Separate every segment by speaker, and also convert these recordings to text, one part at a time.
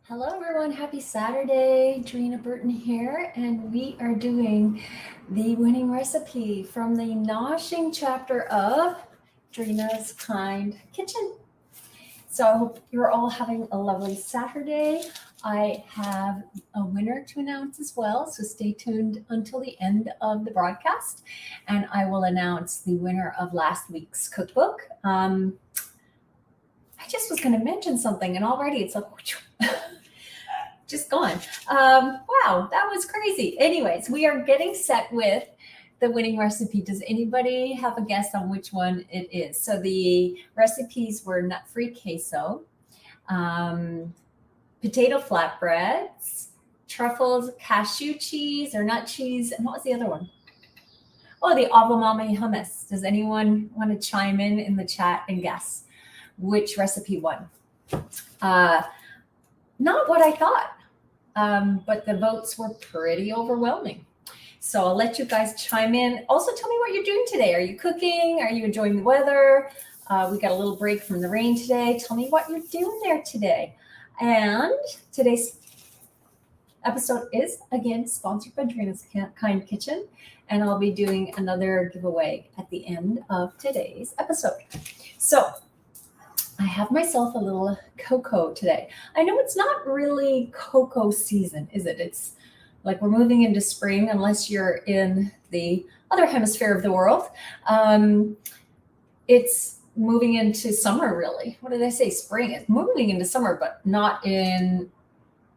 Speaker 1: Hello everyone, happy Saturday. Dreena Burton here, and we are doing the winning recipe from the NOSHING chapter of Dreena's Kind Kitchen. So I hope you're all having a lovely Saturday. I have a winner to announce as well, so stay tuned until the end of the broadcast, and I will announce the winner of last week's cookbook. I just was going to mention something, and already it's like just gone. Wow, that was crazy. Anyways, we are getting set with the winning recipe. Does anybody have a guess on which one it is? So the recipes were nut-free queso, potato flatbreads, truffles, cashew cheese or nut cheese, and what was the other one? Oh, the avomame hummus. Does anyone want to chime in the chat and guess which recipe won? Not what I thought. But the votes were pretty overwhelming. So I'll let you guys chime in. Also, tell me what you're doing today. Are you cooking? Are you enjoying the weather? We got a little break from the rain today. Tell me what you're doing there today. And today's episode is, again, sponsored by Dreena's Kind Kitchen. And I'll be doing another giveaway at the end of today's episode. So I have myself a little cocoa today. I know it's not really cocoa season, is it? It's like we're moving into spring, unless you're in the other hemisphere of the world. It's moving into summer, really. What did I say? Spring. It's moving into summer, but not in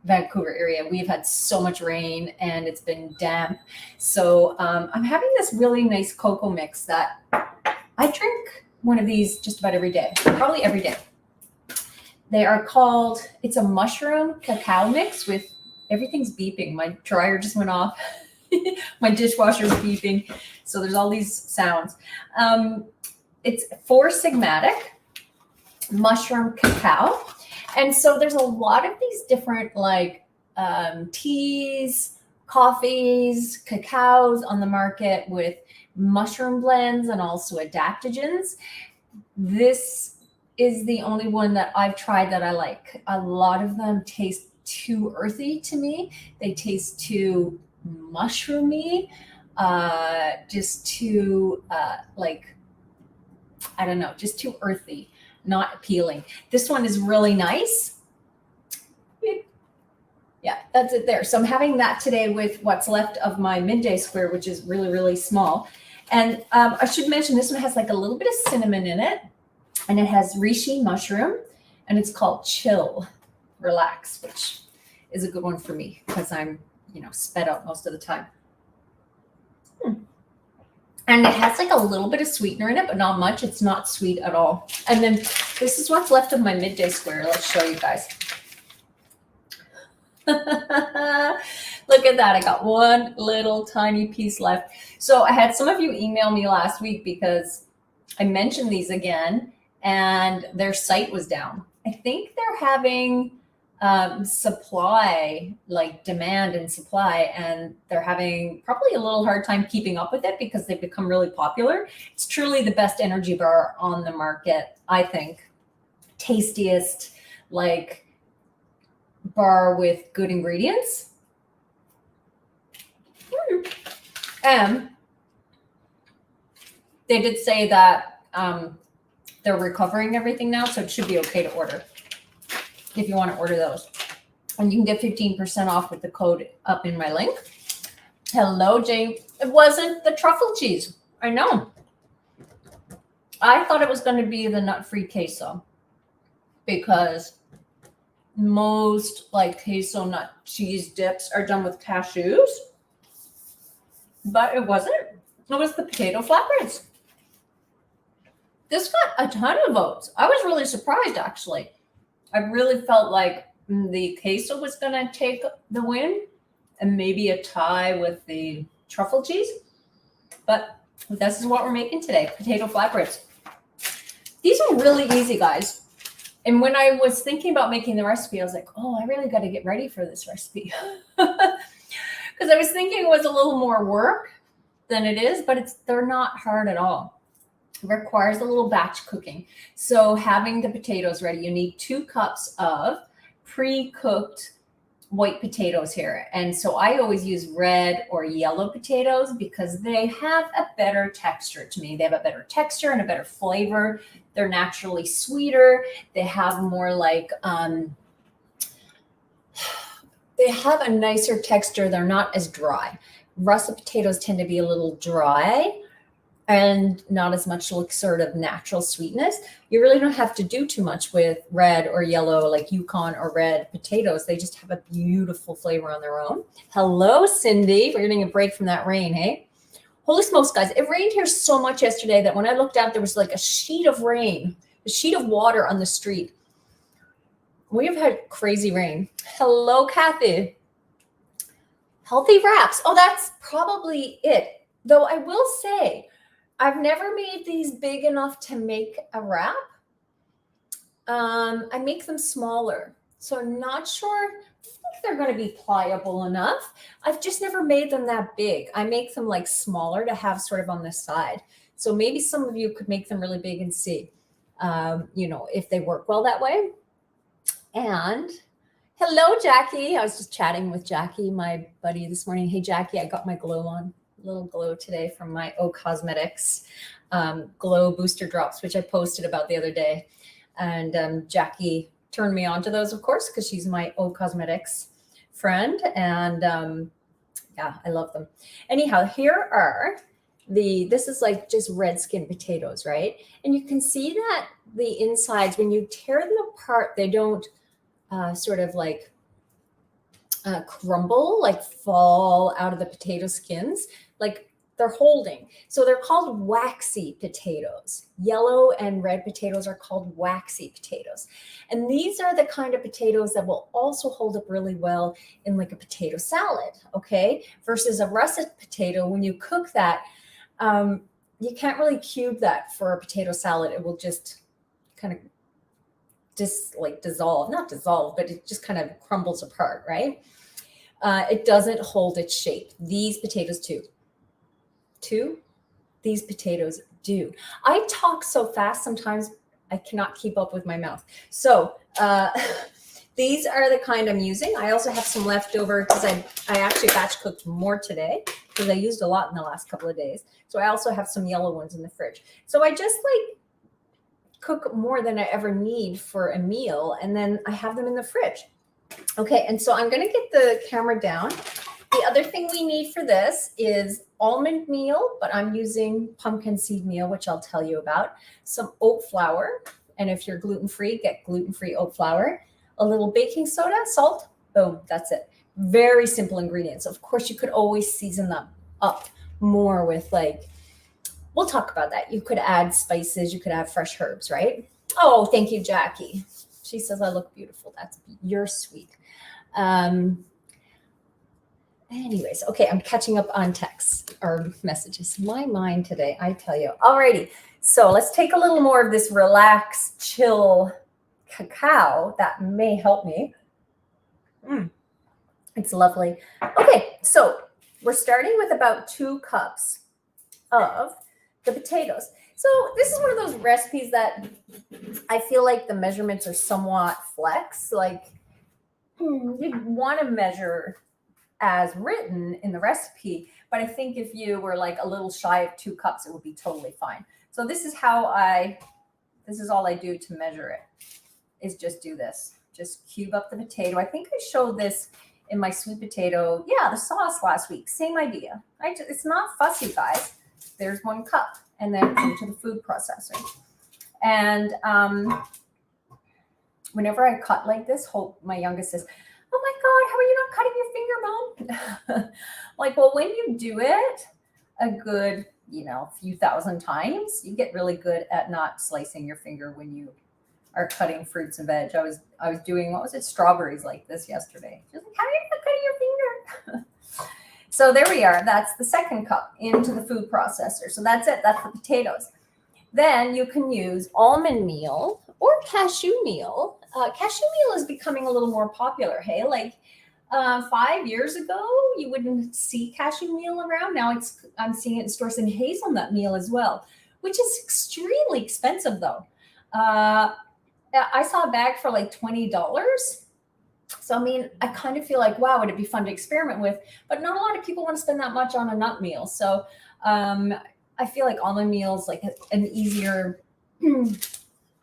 Speaker 1: Vancouver area. We've had so much rain and it's been damp. So I'm having this really nice cocoa mix that I drink one of these just about every day, probably every day. They are called, it's a mushroom cacao mix with, everything's beeping. My dryer just went off. My dishwasher's beeping. So there's all these sounds. It's 4-sigmatic mushroom cacao. And so there's a lot of these different like teas, coffees, cacaos on the market with mushroom blends and also adaptogens. This is the only one that I've tried that I like. A lot of them taste too earthy to me. They taste too mushroomy, just too like, I don't know, just too earthy, not appealing. This one is really nice. Yeah, that's it there. So I'm having that today with what's left of my midday square, which is really, really small. And I should mention this one has like a little bit of cinnamon in it, and it has reishi mushroom, and it's called Chill Relax, which is a good one for me because I'm, sped out most of the time. And it has like a little bit of sweetener in it, but not much. It's not sweet at all. And then this is what's left of my midday square. Let's show you guys. Look at that. I got one little tiny piece left. So I had some of you email me last week because I mentioned these again and their site was down. I think they're having supply, like demand and supply, and they're having probably a little hard time keeping up with it because they've become really popular. It's truly the best energy bar on the market, I think. Tastiest, like, bar with good ingredients. And they did say that they're recovering everything now, so it should be okay to order if you want to order those. And you can get 15% off with the code up in my link. Hello, Jane. It wasn't the truffle cheese. I know. I thought it was going to be the nut-free queso because most like queso nut cheese dips are done with cashews, but it wasn't. It was the potato flatbreads. This got a ton of votes. I was really surprised, actually. I really felt like the queso was going to take the win and maybe a tie with the truffle cheese. But this is what we're making today, potato flatbreads. These are really easy, guys. And when I was thinking about making the recipe, I was like, oh, I really got to get ready for this recipe. Because I was thinking it was a little more work than it is, but they're not hard at all. It requires a little batch cooking. So having the potatoes ready, you need 2 cups of pre-cooked white potatoes here. And so I always use red or yellow potatoes because they have a better texture to me. They have a better texture and a better flavor. They're naturally sweeter. They have more like, they have a nicer texture. They're not as dry. Russet potatoes tend to be a little dry and not as much like sort of natural sweetness. You really don't have to do too much with red or yellow, like Yukon or red potatoes. They just have a beautiful flavor on their own. Hello, Cindy. We're getting a break from that rain, hey? Holy smokes, guys. It rained here so much yesterday that when I looked out, there was like a sheet of rain, a sheet of water on the street. We have had crazy rain. Hello, Kathy. Healthy wraps. Oh, that's probably it. Though I will say, I've never made these big enough to make a wrap. I make them smaller. So I'm not sure. I think they're going to be pliable enough. I've just never made them that big. I make them like smaller to have sort of on the side. So maybe some of you could make them really big and see, if they work well that way. And hello, Jackie. I was just chatting with Jackie, my buddy, this morning. Hey, Jackie, I got my glow on. Little glow today from my O Cosmetics glow booster drops, which I posted about the other day. And Jackie turned me on to those, of course, because she's my O Cosmetics friend. And yeah, I love them. Anyhow, here are this is like just red skin potatoes, right? And you can see that the insides, when you tear them apart, they don't sort of like crumble, like fall out of the potato skins, like they're holding. So they're called waxy potatoes. Yellow and red potatoes are called waxy potatoes. And these are the kind of potatoes that will also hold up really well in like a potato salad, okay? Versus a russet potato, when you cook that, you can't really cube that for a potato salad. It will just kind of dissolve, not dissolve, but it just kind of crumbles apart, right? It doesn't hold its shape. These potatoes do. These potatoes do. I talk so fast sometimes I cannot keep up with my mouth. So these are the kind I'm using. I also have some leftover because I actually batch cooked more today because I used a lot in the last couple of days. So I also have some yellow ones in the fridge. So I just like cook more than I ever need for a meal, and then I have them in the fridge. Okay, and so I'm going to get the camera down. The other thing we need for this is almond meal, but I'm using pumpkin seed meal, which I'll tell you about, some oat flour, and if you're gluten-free, get gluten-free oat flour, a little baking soda, salt, boom, that's it. Very simple ingredients. Of course, you could always season them up more with like, we'll talk about that. You could add spices, you could add fresh herbs, right? Oh, thank you, Jackie. She says I look beautiful. You're sweet. Anyways, okay, I'm catching up on texts or messages. My mind today, I tell you. Alrighty, so let's take a little more of this relax, chill cacao. That may help me. It's lovely. Okay, so we're starting with about 2 cups of the potatoes. So this is one of those recipes that I feel like the measurements are somewhat flex. Like you want to measure as written in the recipe, but I think if you were like a little shy of 2 cups, it would be totally fine. So this is all I do to measure it, is just do this. Just cube up the potato. I think I showed this in my sweet potato, the sauce last week. Same idea. It's not fussy, guys. There's 1 cup, and then into the food processor. And whenever I cut like this, Hope, my youngest, says, "Oh my God, how are you not cutting your finger, Mom?" Like, well, when you do it a good, few thousand times, you get really good at not slicing your finger when you are cutting fruits and veg. I was doing, strawberries like this yesterday. She was like, "How are you not cutting your finger?" So there we are. That's the 2nd cup into the food processor. So that's it. That's the potatoes. Then you can use almond meal or cashew meal. Cashew meal is becoming a little more popular. Hey, like 5 years ago, you wouldn't see cashew meal around. Now I'm seeing it in stores, and hazelnut meal as well, which is extremely expensive though. I saw a bag for like $20. So, I mean, I kind of feel like, wow, would it be fun to experiment with? But not a lot of people want to spend that much on a nut meal. So I feel like almond meals like an easier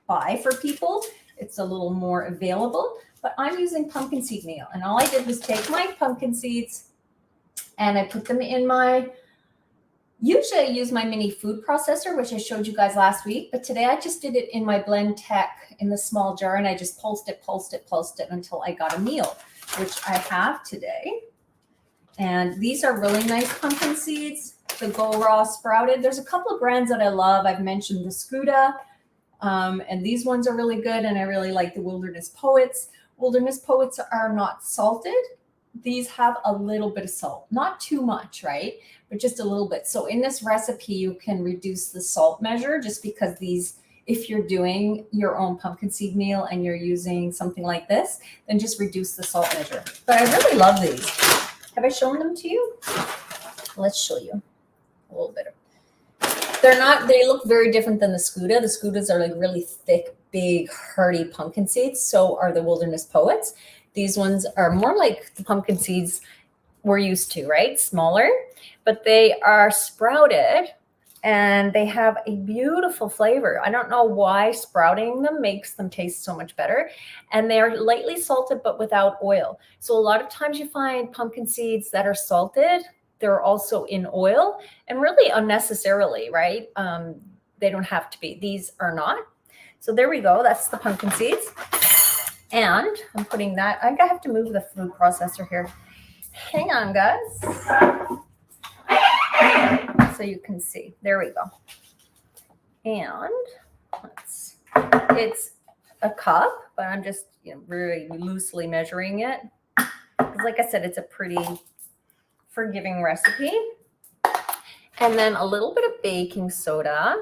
Speaker 1: buy for people. It's a little more available. But I'm using pumpkin seed meal. And all I did was take my pumpkin seeds and I put them in my, usually I use my mini food processor, which I showed you guys last week. But today I just did it in my Blend Tech in the small jar. And I just pulsed it until I got a meal, which I have today. And these are really nice pumpkin seeds, the Go Raw sprouted. There's a couple of brands that I love. I've mentioned the Scuda, and these ones are really good. And I really like the Wilderness Poets. Wilderness Poets are not salted. These have a little bit of salt, not too much, right? But just a little bit. So in this recipe, you can reduce the salt measure just because these, if you're doing your own pumpkin seed meal and you're using something like this, then just reduce the salt measure. But I really love these. Have I shown them to you? Let's show you a little bit. They look very different than the Scuda. The Scudas are like really thick, big, hearty pumpkin seeds. So are the Wilderness Poets. These ones are more like the pumpkin seeds we're used to, right? Smaller, but they are sprouted and they have a beautiful flavor. I don't know why sprouting them makes them taste so much better. And they're lightly salted, but without oil. So a lot of times you find pumpkin seeds that are salted, they're also in oil and really unnecessarily, right? They don't have to be. These are not. So there we go. That's the pumpkin seeds. And I'm putting that, I have to move the food processor here. Hang on, guys. So you can see. There we go. And it's a cup, but I'm just really loosely measuring it. Because like I said, it's a pretty forgiving recipe. And then a little bit of baking soda.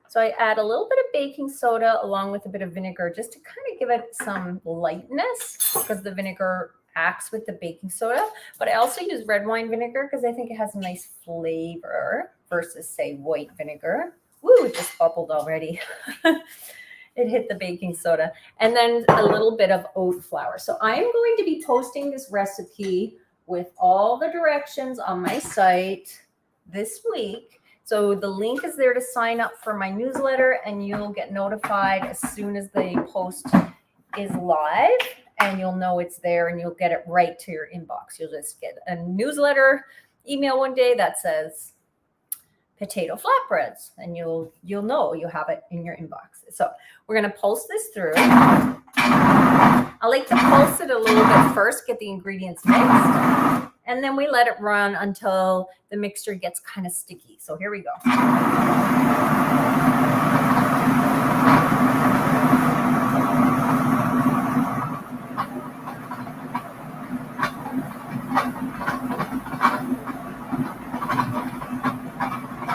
Speaker 1: So I add a little bit of baking soda along with a bit of vinegar just to kind of give it some lightness because the vinegar acts with the baking soda. But I also use red wine vinegar because I think it has a nice flavor versus, say, white vinegar. Woo, it just bubbled already. It hit the baking soda. And then a little bit of oat flour. So I'm going to be posting this recipe with all the directions on my site this week. So the link is there to sign up for my newsletter, and you'll get notified as soon as the post is live, and you'll know it's there, and you'll get it right to your inbox. You'll just get a newsletter email one day that says potato flatbreads, and you'll know you have it in your inbox. So we're going to pulse this through. I like to pulse it a little bit first, get the ingredients mixed. And then we let it run until the mixture gets kind of sticky. So here we go.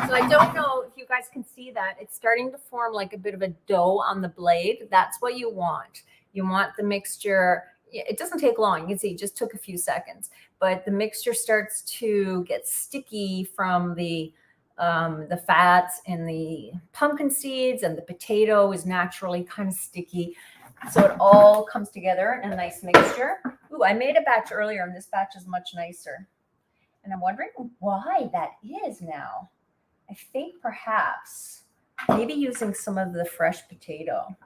Speaker 1: So I don't know if you guys can see that. It's starting to form like a bit of a dough on the blade. That's what you want. You want the mixture. It doesn't take long. You can see it just took a few seconds, but the mixture starts to get sticky from the fats in the pumpkin seeds, and the potato is naturally kind of sticky. So it all comes together in a nice mixture. Ooh, I made a batch earlier, and this batch is much nicer. And I'm wondering why that is now. I think perhaps maybe using some of the fresh potato.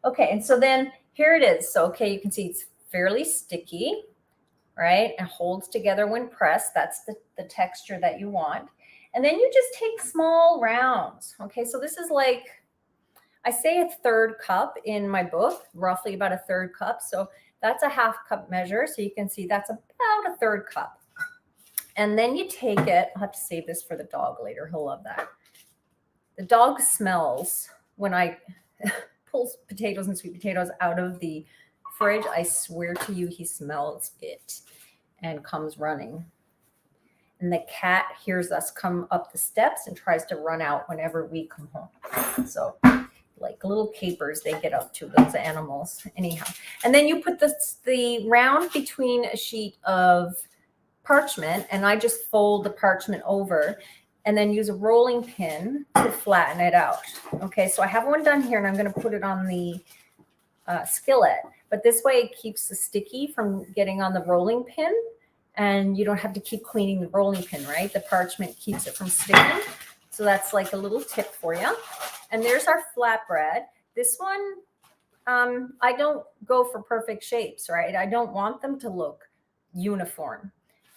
Speaker 1: Okay, and so then here it is. So, okay, you can see it's fairly sticky, right? It holds together when pressed. That's the texture that you want. And then you just take small rounds. Okay, so this is like, I say a third cup in my book, roughly about a third cup. So that's a half cup measure. So you can see that's about a third cup. And then you take it, I'll have to save this for the dog later. He'll love that. The dog smells when I pull potatoes and sweet potatoes out of the fridge. I swear to you, he smells it and comes running. And the cat hears us come up the steps and tries to run out whenever we come home. So like little capers, they get up to those animals. Anyhow, and then you put the round between a sheet of parchment, and I just fold the parchment over and then use a rolling pin to flatten it out. Okay, so I have one done here, and I'm going to put it on the skillet. but this way it keeps the sticky from getting on the rolling pin, and you don't have to keep cleaning the rolling pin, right? The parchment keeps it from sticking. So that's like a little tip for you. And there's our flatbread. This one, I don't go for perfect shapes, right? I don't want them to look uniform.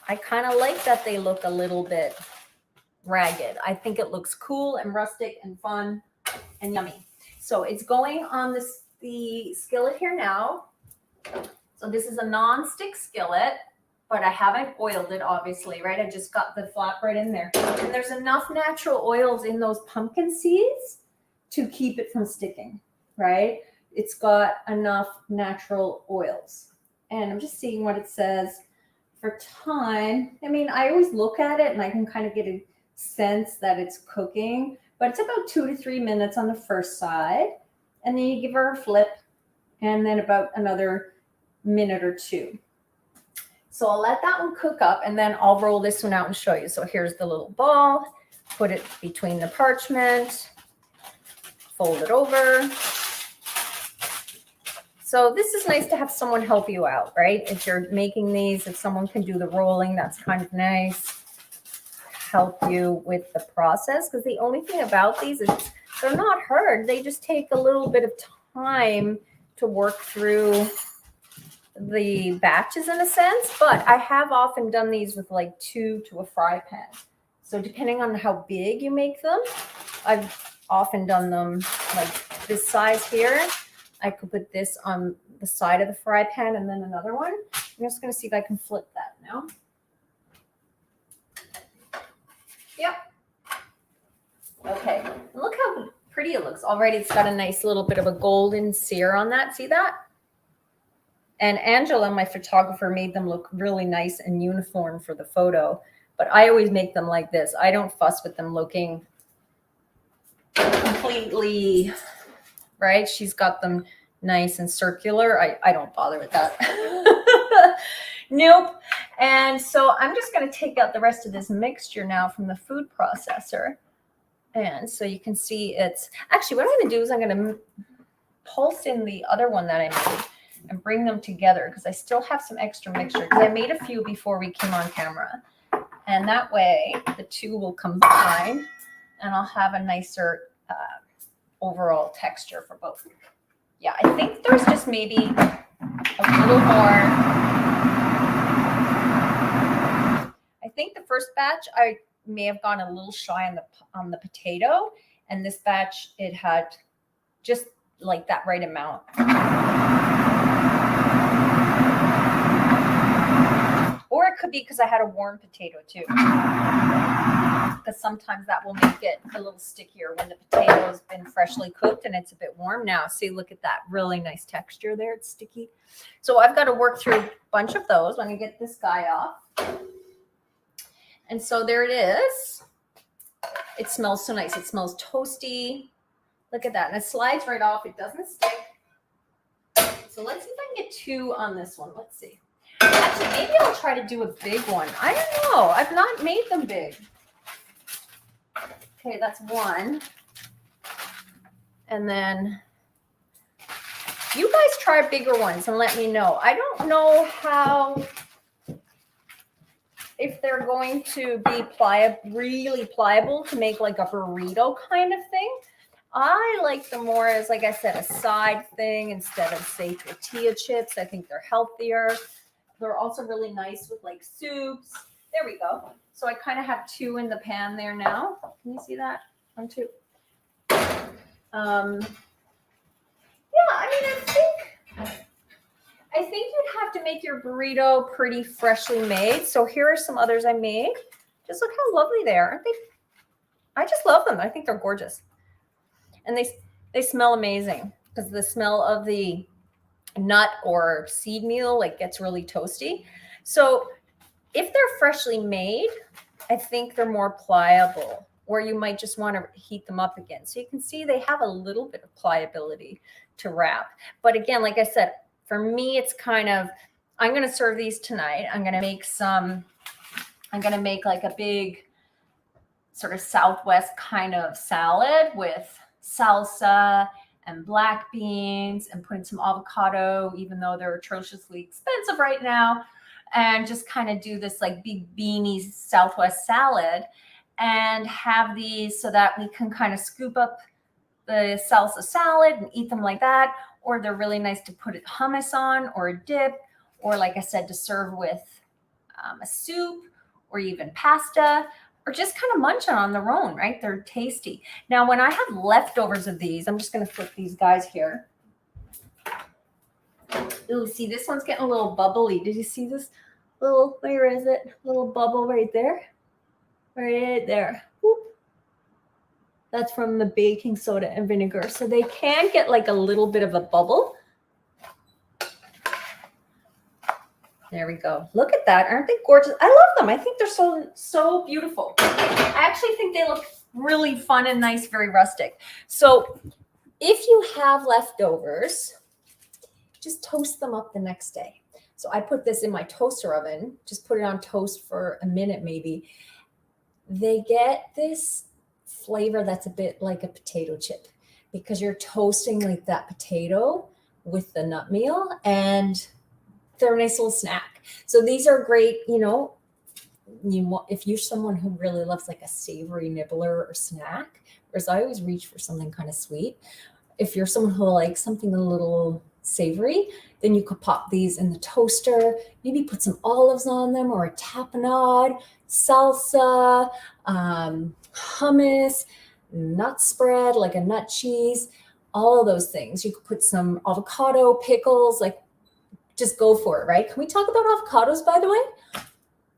Speaker 1: I kind of like that they look a little bit ragged. I think it looks cool and rustic and fun and yummy. So it's going on the skillet here now. So this is a non-stick skillet, but I haven't oiled it, obviously, right? I just got the flatbread in there. And there's enough natural oils in those pumpkin seeds to keep it from sticking, right? It's got enough natural oils. And I'm just seeing what it says for time. I mean, I always look at it and I can kind of get a sense that it's cooking, but it's about 2 to 3 minutes on the first side. And then you give her a flip and then about another minute or two. So I'll let that one cook up and then I'll roll this one out and show you. So here's the little ball, put it between the parchment, fold it over. So this is nice to have someone help you out, right? If you're making these, if someone can do the rolling, that's kind of nice. Help you with the process, because the only thing about these is they're not hard. They just take a little bit of time to work through the batches in a sense, but I have often done these with like 2 to a fry pan. So depending on how big you make them, I've often done them like this size here. I could put this on the side of the fry pan and then another one. I'm just going to see if I can flip that now. Yep. Okay. Look how pretty it looks. Already it's got a nice little bit of a golden sear on that. See that? And Angela, my photographer, made them look really nice and uniform for the photo. But I always make them like this. I don't fuss with them looking completely... right? She's got them nice and circular. I don't bother with that. Nope. And so I'm just going to take out the rest of this mixture now from the food processor. And so you can see it's actually what I'm going to do is I'm going to pulse in the other one that I made and bring them together because I still have some extra mixture because I made a few before we came on camera. And that way the two will combine and I'll have a nicer overall texture for both. Yeah, I think there's just maybe a little more. I think the first batch I may have gone a little shy on the potato, and this batch it had just like that right amount. Or it could be because I had a warm potato too. Because sometimes that will make it a little stickier when the potato has been freshly cooked and it's a bit warm. Now, see, look at that really nice texture there. It's sticky. So I've got to work through a bunch of those. I'm going to get this guy off. And so there it is. It smells so nice. It smells toasty. Look at that. And it slides right off. It doesn't stick. So let's see if I can get 2 on this one. Let's see. Actually, maybe I'll try to do a big one. I don't know. I've not made them big. Okay, that's 1. And then you guys try bigger ones and let me know. I don't know if they're going to be really pliable to make like a burrito kind of thing. I like them more as, like I said, a side thing instead of, say, tortilla chips. I think they're healthier. They're also really nice with like soups. There we go. So I kind of have 2 in the pan there now. Can you see that? 1, 2. Yeah, I mean, I think you'd have to make your burrito pretty freshly made. So here are some others I made. Just look how lovely they are. Aren't they? I just love them. I think they're gorgeous. And they smell amazing because the smell of the nut or seed meal like gets really toasty. So if they're freshly made, I think they're more pliable, or you might just want to heat them up again. So you can see they have a little bit of pliability to wrap. But again, like I said, for me, it's kind of, I'm going to serve these tonight. I'm going to make like a big sort of Southwest kind of salad with salsa and black beans and put in some avocado, even though they're atrociously expensive right now, and just kind of do this like big beanie Southwest salad and have these so that we can kind of scoop up the salsa salad and eat them like that. Or they're really nice to put hummus on or a dip, or like I said, to serve with a soup or even pasta, or just kind of munch on their own, right? They're tasty. Now, when I have leftovers of these, I'm just going to flip these guys here. Ooh, see, this one's getting a little bubbly. Did you see this little, where is it? Little bubble right there. Right there. Whoop. That's from the baking soda and vinegar. So they can get like a little bit of a bubble. There we go. Look at that. Aren't they gorgeous? I love them. I think they're so beautiful. I actually think they look really fun and nice, very rustic. So if you have leftovers, just toast them up the next day. So I put this in my toaster oven, just put it on toast for a minute maybe. They get this flavor that's a bit like a potato chip because you're toasting like that potato with the nut meal, and they're a nice little snack. So these are great, if you're someone who really loves like a savory nibbler or snack, whereas I always reach for something kind of sweet. If you're someone who likes something a little savory, then you could pop these in the toaster, maybe put some olives on them or a tapenade, salsa, hummus, nut spread, like a nut cheese, all of those things. You could put some avocado, pickles, like just go for it, right? Can we talk about avocados, by the way?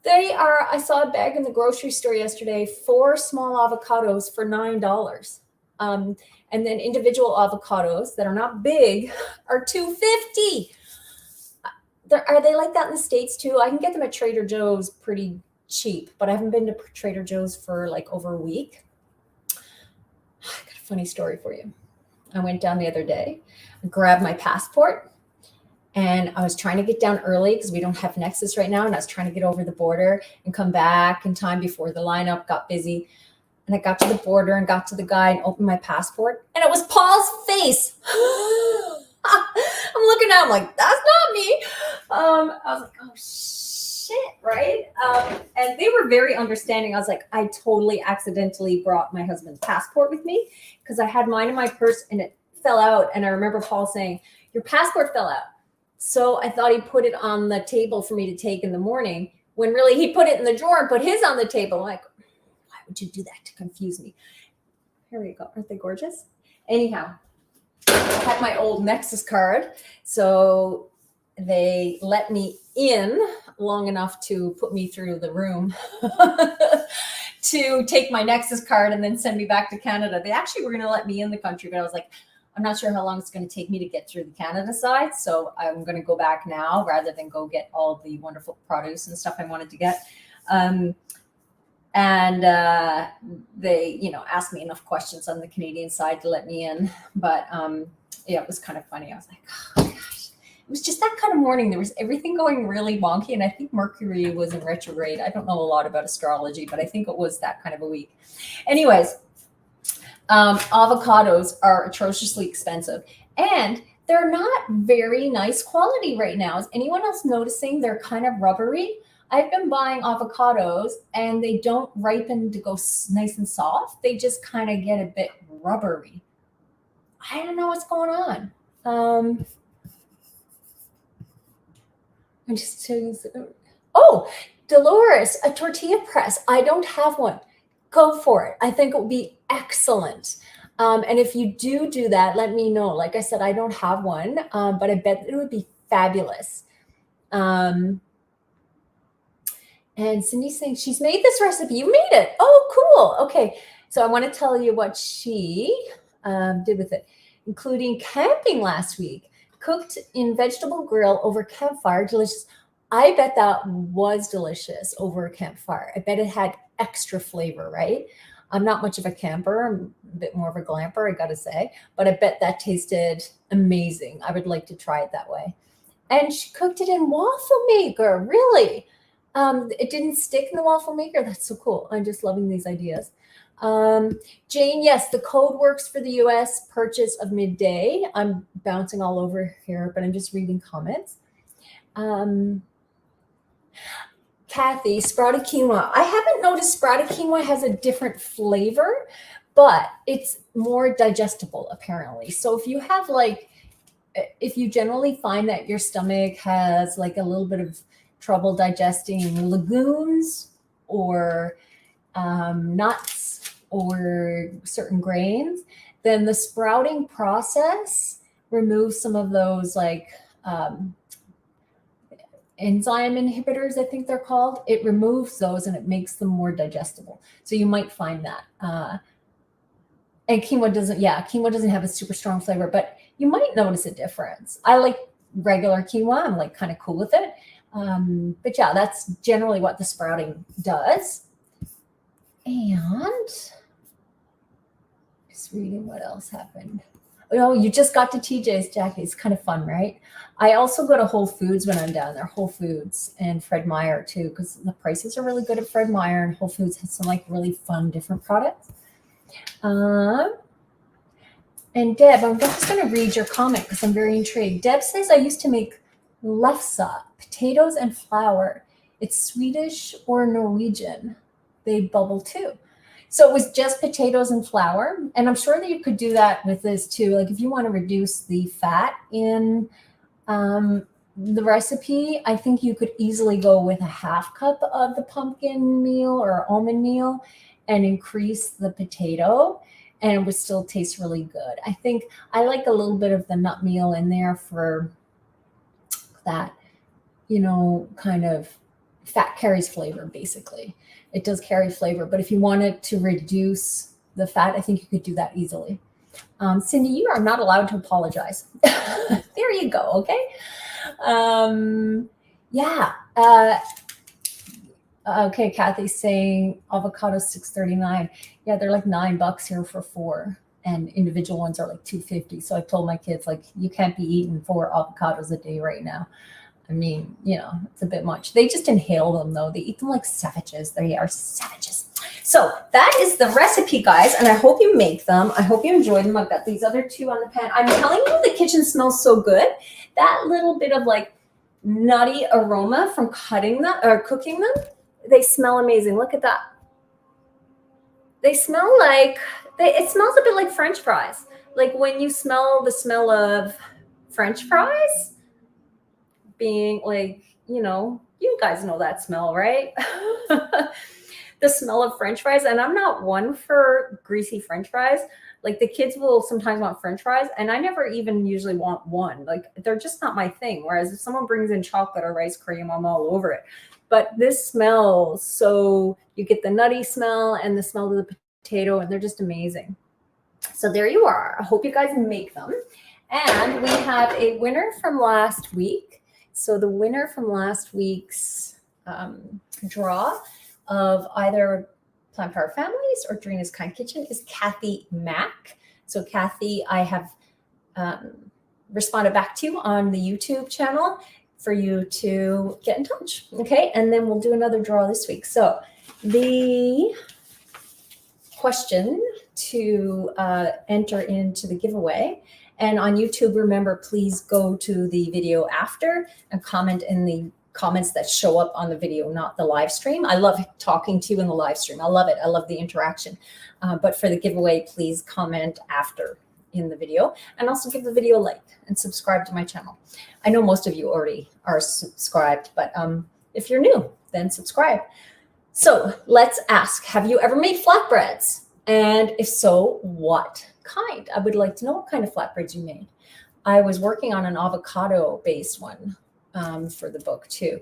Speaker 1: I saw a bag in the grocery store yesterday, 4 small avocados for $9. And then individual avocados that are not big are $2.50. Are they like that in the States too? I can get them at Trader Joe's pretty cheap, but I haven't been to Trader Joe's for like over a week. I got a funny story for you. I went down the other day, grabbed my passport, and I was trying to get down early because we don't have Nexus right now. And I was trying to get over the border and come back in time before the lineup got busy. And I got to the border and got to the guy and opened my passport. And it was Paul's face. I'm looking at him like, that's not me. I was like, oh, shit, right? And they were very understanding. I was like, I totally accidentally brought my husband's passport with me because I had mine in my purse and it fell out. And I remember Paul saying, your passport fell out. So I thought he put it on the table for me to take in the morning when really he put it in the drawer and put his on the table. I'm like, why would you do that to confuse me? Here we go. Aren't they gorgeous? Anyhow, I had my old Nexus card. So they let me in long enough to put me through the room to take my Nexus card and then send me back to Canada. They actually were going to let me in the country, but I was like, I'm not sure how long it's going to take me to get through the Canada side. So I'm going to go back now rather than go get all the wonderful produce and stuff I wanted to get. They, asked me enough questions on the Canadian side to let me in. But yeah, it was kind of funny. I was like, oh gosh, it was just that kind of morning. There was everything going really wonky. And I think Mercury was in retrograde. I don't know a lot about astrology, but I think it was that kind of a week. Anyways, avocados are atrociously expensive and they're not very nice quality right now. Is anyone else noticing they're kind of rubbery? I've been buying avocados and they don't ripen to go nice and soft. They just kind of get a bit rubbery. I don't know what's going on. I'm just saying. Oh, Dolores, a tortilla press. I don't have one. Go for it. I think it would be excellent. And if you do that, let me know. Like I said, I don't have one, but I bet it would be fabulous. And Cindy's saying she's made this recipe. You made it. Oh, cool. Okay. So I want to tell you what she did with it, including camping last week. Cooked in vegetable grill over campfire. Delicious. I bet that was delicious over a campfire. I bet it had extra flavor, right? I'm not much of a camper. I'm a bit more of a glamper, I got to say. But I bet that tasted amazing. I would like to try it that way. And she cooked it in waffle maker. Really? It didn't stick in the waffle maker. That's so cool. I'm just loving these ideas. Jane, yes, the code works for the US purchase of midday. I'm bouncing all over here, but I'm just reading comments. Kathy, sprouted quinoa. I haven't noticed sprouted quinoa has a different flavor, but it's more digestible apparently. So if you have like, if you generally find that your stomach has like a little bit of trouble digesting legumes or nuts or certain grains, then the sprouting process removes some of those like enzyme inhibitors, I think they're called. It removes those and it makes them more digestible. So you might find that. And quinoa doesn't have a super strong flavor, but you might notice a difference. I like regular quinoa. I'm like kind of cool with it. But yeah, that's generally what the sprouting does. And just reading what else happened. Oh, you just got to TJ's, Jackie. It's kind of fun, right? I also go to Whole Foods when I'm down there, Whole Foods and Fred Meyer too, because the prices are really good at Fred Meyer, and Whole Foods has some like really fun different products. And Deb, I'm just going to read your comment because I'm very intrigued. Deb says, I used to make lefse, potatoes and flour. It's Swedish or Norwegian. They bubble too. So it was just potatoes and flour. And I'm sure that you could do that with this too. Like if you want to reduce the fat in the recipe, I think you could easily go with a half cup of the pumpkin meal or almond meal and increase the potato, and it would still taste really good. I think I like a little bit of the nut meal in there for that, you know, kind of fat carries flavor, basically. It does carry flavor, but if you wanted to reduce the fat, I think you could do that easily. Cindy, you are not allowed to apologize. There you go, okay? Okay, Kathy's saying avocado $6.39. Yeah, they're like $9 here for 4, and individual ones are like $2.50. So I told my kids, like, you can't be eating 4 avocados a day right now. I mean, you know, it's a bit much. They just inhale them, though. They eat them like savages. They are savages. So that is the recipe, guys, and I hope you make them. I hope you enjoy them. I've got these other 2 on the pan. I'm telling you, the kitchen smells so good. That little bit of like nutty aroma from cutting them or cooking them, they smell amazing. Look at that. They smell like, it smells a bit like French fries. Like when you smell the smell of French fries, being like, you know, you guys know that smell, right? The smell of French fries. And I'm not one for greasy French fries. Like the kids will sometimes want French fries, and I never even usually want one. Like they're just not my thing. Whereas if someone brings in chocolate or ice cream, I'm all over it. But this smells, so you get the nutty smell and the smell of the potato, and they're just amazing. So there you are. I hope you guys make them. And we have a winner from last week. So the winner from last week's draw of either Plant Power Families or Dreena's Kind Kitchen is Kathy Mack. So Kathy, I have responded back to you on the YouTube channel for you to get in touch. Okay, and then we'll do another draw this week. So the question to enter into the giveaway, and on YouTube, remember, please go to the video after and comment in the comments that show up on the video, not the live stream. I love talking to you in the live stream. I love it. I love the interaction. But for the giveaway, please comment after in the video, and also give the video a like and subscribe to my channel. I know most of you already are subscribed, but if you're new, then subscribe. So let's ask, have you ever made flatbreads? And if so, what kind? I would like to know what kind of flatbreads you made. I was working on an avocado-based one for the book too,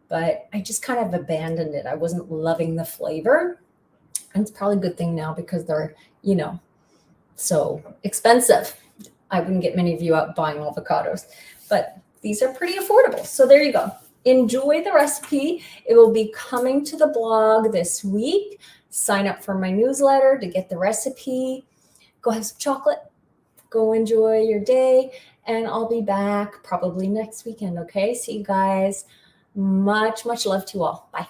Speaker 1: but I just kind of abandoned it. I wasn't loving the flavor, and it's probably a good thing now because they're, you know, so expensive. I wouldn't get many of you out buying avocados, but these are pretty affordable. So there you go. Enjoy the recipe. It will be coming to the blog this week. Sign up for my newsletter to get the recipe. Go have some chocolate. Go enjoy your day. And I'll be back probably next weekend, okay? See you guys. Much, much love to you all. Bye.